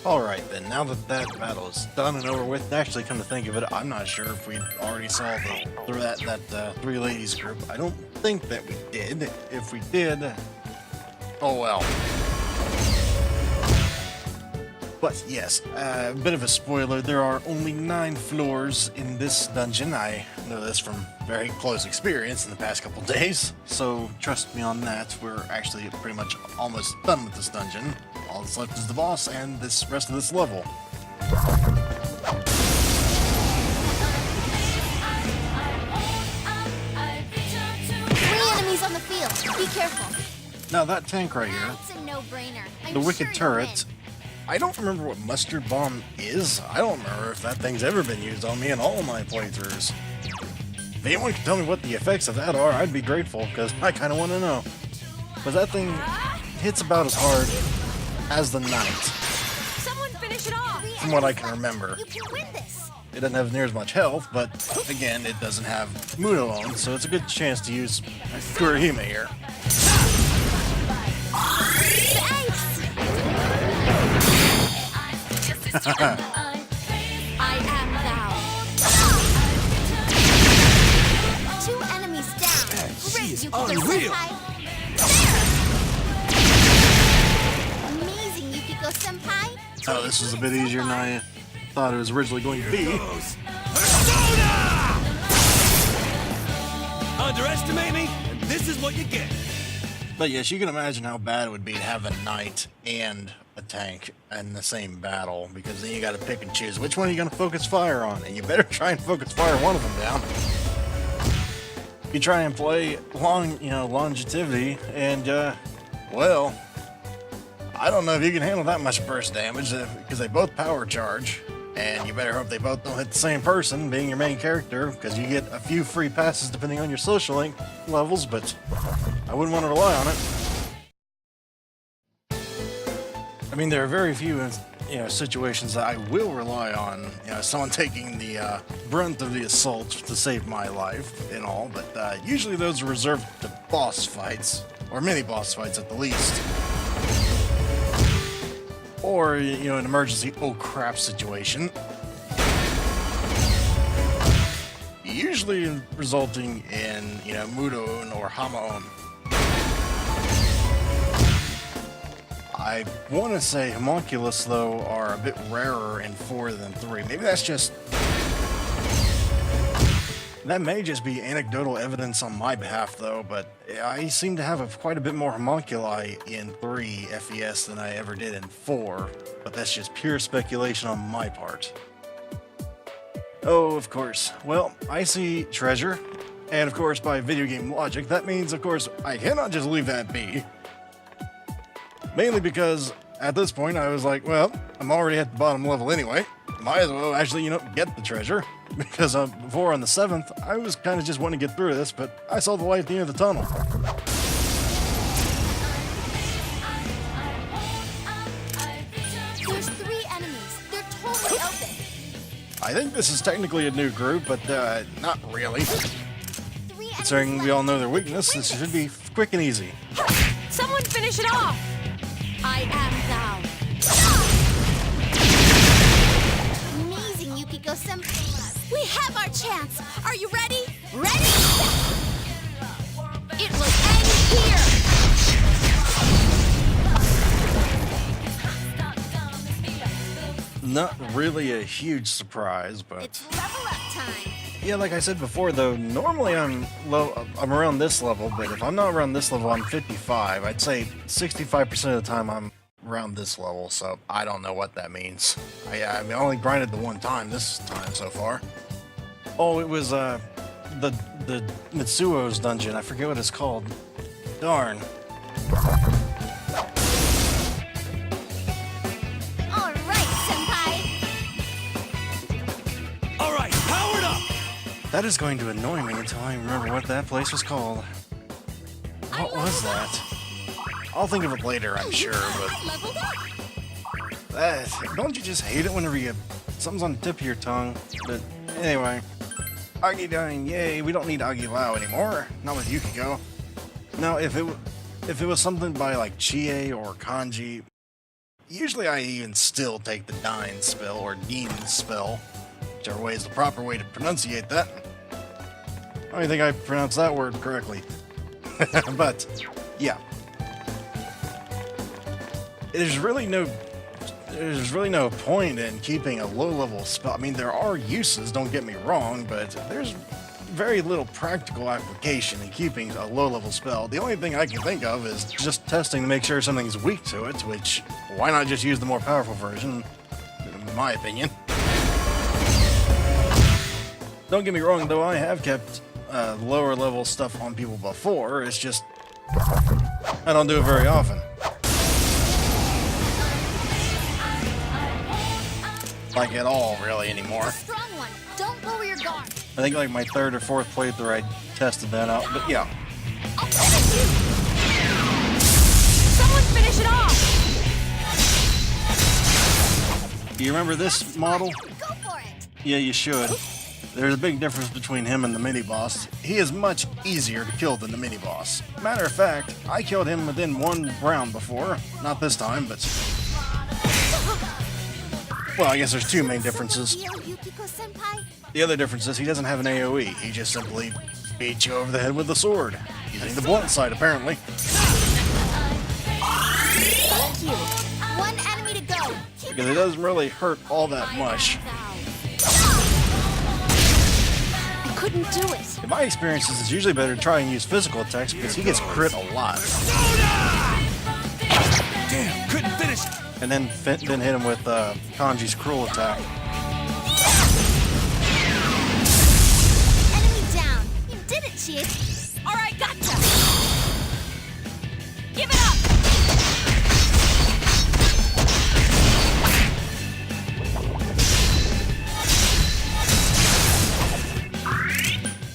Alright then, now that that battle is done and over with, actually come to think of it, I'm not sure if we already saw that three ladies group. I don't think that we did. If we did, oh well. But yes, a bit of a spoiler, there are only 9 floors in this dungeon. I know this from very close experience in the past couple days, so trust me on that. We're actually pretty much almost done with this dungeon. All that's left is the boss and this rest of this level. 3 enemies on the field. Be careful. Now that tank right here, That's a no-brainer. the Wicked Turret, I don't remember what Mustard Bomb is. I don't remember if that thing's ever been used on me in all of my playthroughs. If anyone can tell me what the effects of that are, I'd be grateful, because I kind of want to know. But that thing hits about as hard as the Knight, Someone finish it off. from what I can remember. You can win this. It doesn't have near as much health, but again, it doesn't have Muno on, so it's a good chance to use Kurihime here. I am thou. 2 enemies down. Great, you unreal. Amazing, Yukiko Senpai. Oh, this was a bit easier than I thought it was originally going to be. Persona! Underestimate me, and this is what you get. But yes, you can imagine how bad it would be to have a Knight and a tank in the same battle, because then you gotta pick and choose which one are you gonna focus fire on, and you better try and focus fire one of them down. You try and play longevity, and well, I don't know if you can handle that much burst damage, because they both power charge, and you better hope they both don't hit the same person, being your main character, because you get a few free passes depending on your social link levels, but I wouldn't want to rely on it. I mean, there are very few, situations that I will rely on, someone taking the brunt of the assault to save my life and all, but usually those are reserved to boss fights, or mini boss fights at the least. Or, an emergency oh crap situation. Usually resulting in, Mudoon or Hamaon. I want to say Homunculus, though, are a bit rarer in 4 than 3. Maybe that's just... That may just be anecdotal evidence on my behalf, though, but I seem to have quite a bit more homunculi in 3 FES than I ever did in 4, but that's just pure speculation on my part. Oh, of course. Well, I see treasure, and of course, by video game logic, that means, of course, I cannot just leave that be. Mainly because, at this point, I was like, well, I'm already at the bottom level anyway. Might as well actually, get the treasure. Because before on the 7th, I was kind of just wanting to get through this, but I saw the light at the end of the tunnel. There's 3 enemies. They're totally open. I think this is technically a new group, but not really. 3 enemies Considering we left. all know their weakness, this should be quick and easy. Someone finish it off. I am thou. Amazing, Yukiko Senpai. We have our chance. Are you ready? Ready? It will end here. Not really a huge surprise, but It's level up time. yeah, like I said before, though, normally I'm around this level, but if I'm not around this level, I'm 55. I'd say 65% of the time I'm around this level, so I don't know what that means. I only grinded the one time this time so far. Oh, it was the Mitsuo's dungeon. I forget what it's called. Darn. All right, Senpai. All right, powered up. That is going to annoy me until I remember what that place was called. What was that? I'll think of it later, I'm sure, but I leveled up. don't you just hate it whenever something's on the tip of your tongue? But anyway, Agi dying, yay! We don't need Agi Lao anymore. Not with Usually I even still take the Dine spell, or Dean spell, whichever way is the proper way to pronunciate that. I don't think I pronounced that word correctly. But, yeah. There's really no point in keeping a low-level spell. I mean, there are uses, don't get me wrong, but there's very little practical application in keeping a low-level spell. The only thing I can think of is just testing to make sure something's weak to it, which, why not just use the more powerful version, in my opinion. Don't get me wrong, though, I have kept lower-level stuff on people before. It's just, I don't do it very often. Like at all, really, anymore. Strong one. Don't lower your guard. I think like my third or fourth playthrough I tested that out, but yeah. I'll finish you. Someone finish it off. Do you remember this model? Go for it. Yeah, you should. There's a big difference between him and the mini-boss. He is much easier to kill than the mini-boss. Matter of fact, I killed him within one round before. Not this time, but... Well, I guess there's two main differences. The other difference is he doesn't have an AoE. He just simply beats you over the head with a sword. Using the blunt side, apparently. Thank you. One enemy to go. Because it doesn't really hurt all that much. I couldn't do it. In my experiences, it's usually better to try and use physical attacks because he gets crit a lot. Damn, couldn't finish. And then hit him with Kanji's cruel attack. Enemy down. You did it, Chief. All right, gotcha. Give it up.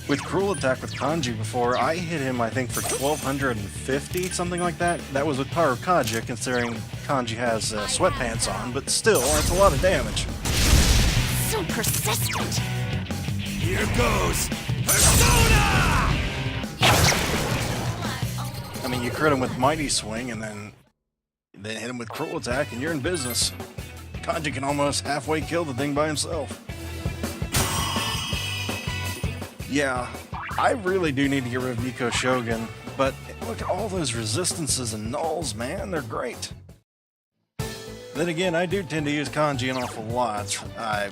With cruel attack with Kanji before, I hit him, I think, for 1250, something like that. That was with Power Kaja, considering Kanji has sweatpants on, but still, that's a lot of damage. So persistent. Here goes Persona! I mean, you crit him with Mighty Swing, and then hit him with cruel attack, and you're in business. Kanji can almost halfway kill the thing by himself. Yeah, I really do need to get rid of Nico Shogun, but look at all those resistances and nulls, man, they're great. Then again, I do tend to use Kanji an awful lot. I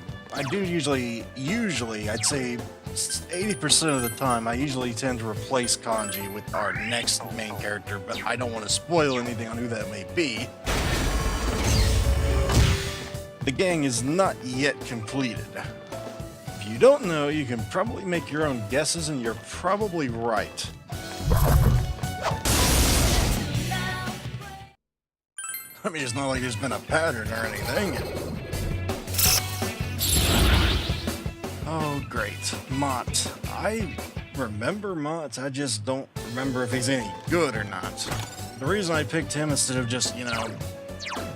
do usually, I'd say 80% of the time, I usually tend to replace Kanji with our next main character, but I don't want to spoil anything on who that may be. The gang is not yet completed. If you don't know, you can probably make your own guesses, and you're probably right. I mean, it's not like there's been a pattern or anything. Oh, great. Mott. I remember Mott, I just don't remember if he's any good or not. The reason I picked him instead of just,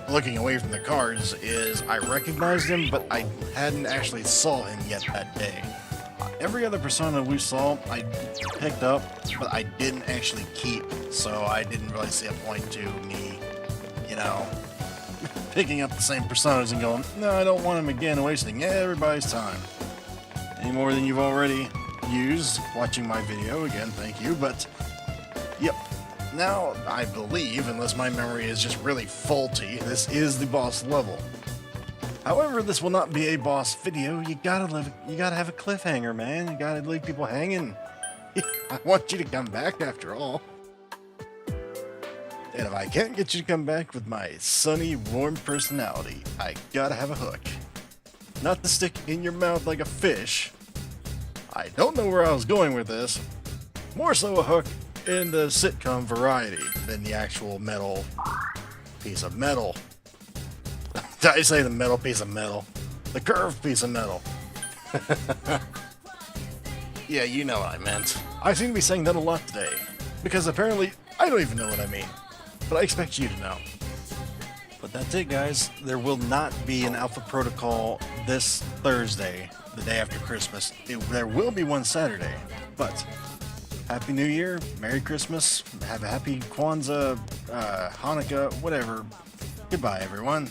looking away from the cards is I recognized him, but I hadn't actually saw him yet that day. Every other persona we saw, I picked up, but I didn't actually keep, so I didn't really see a point to me, picking up the same personas and going, no, I don't want him again, wasting everybody's time. Any more than you've already used watching my video, again, thank you, but, yep. Now, I believe, unless my memory is just really faulty, this is the boss level. However, this will not be a boss video. You gotta have a cliffhanger, man. You gotta leave people hanging. I want you to come back after all. And if I can't get you to come back with my sunny, warm personality, I gotta have a hook. Not to stick in your mouth like a fish. I don't know where I was going with this. More so a hook in the sitcom variety than the actual metal piece of metal. Did I say the metal piece of metal? The curved piece of metal. Yeah, you know what I meant. I seem to be saying that a lot today, because apparently I don't even know what I mean, but I expect you to know. But that's it, guys. There will not be an Alpha Protocol this Thursday, the day after Christmas. There will be one Saturday, but Happy New Year, Merry Christmas, have a happy Kwanzaa, Hanukkah, whatever. Goodbye, everyone.